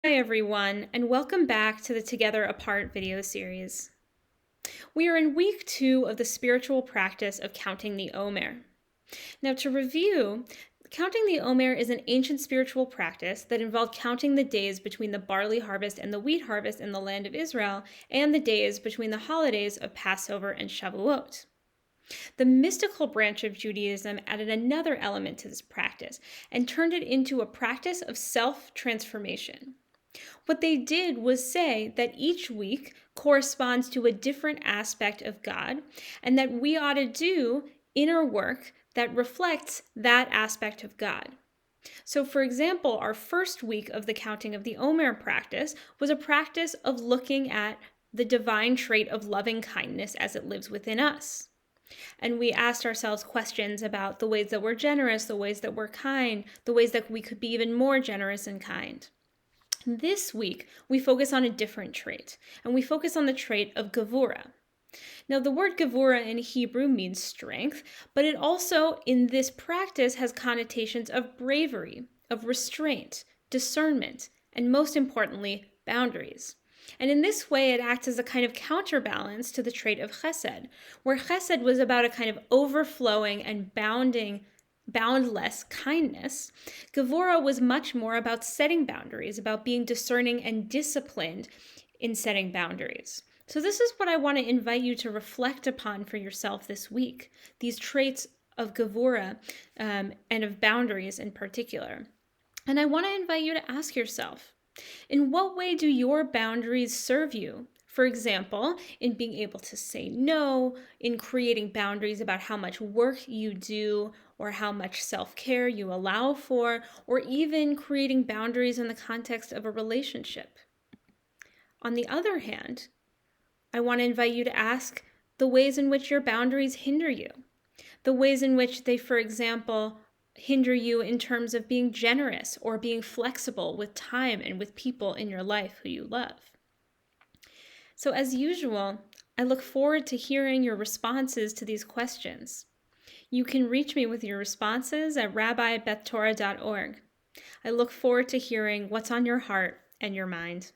Hi everyone, and welcome back to the Together Apart video series. We are in week 2 of the spiritual practice of counting the Omer. Now to review, counting the Omer is an ancient spiritual practice that involved counting the days between the barley harvest and the wheat harvest in the land of Israel, and the days between the holidays of Passover and Shavuot. The mystical branch of Judaism added another element to this practice and turned it into a practice of self-transformation. What they did was say that each week corresponds to a different aspect of God, and that we ought to do inner work that reflects that aspect of God. So, for example, our first week of the counting of the Omer practice was a practice of looking at the divine trait of loving kindness as it lives within us. And we asked ourselves questions about the ways that we're generous, the ways that we're kind, the ways that we could be even more generous and kind. This week, we focus on a different trait, and we focus on the trait of Gevorah. Now, the word Gevorah in Hebrew means strength, but it also, in this practice, has connotations of bravery, of restraint, discernment, and most importantly, boundaries. And in this way, it acts as a kind of counterbalance to the trait of chesed, where chesed was about a kind of overflowing and boundless kindness. Gevorah was much more about setting boundaries, about being discerning and disciplined in setting boundaries. So this is what I want to invite you to reflect upon for yourself this week, these traits of Gevorah and of boundaries in particular. And I want to invite you to ask yourself, in what way do your boundaries serve you? For example, in being able to say no, in creating boundaries about how much work you do or how much self-care you allow for, or even creating boundaries in the context of a relationship. On the other hand, I want to invite you to ask the ways in which your boundaries hinder you, the ways in which they, for example, hinder you in terms of being generous or being flexible with time and with people in your life who you love. So as usual, I look forward to hearing your responses to these questions. You can reach me with your responses at rabbi@bethtorah.org. I look forward to hearing what's on your heart and your mind.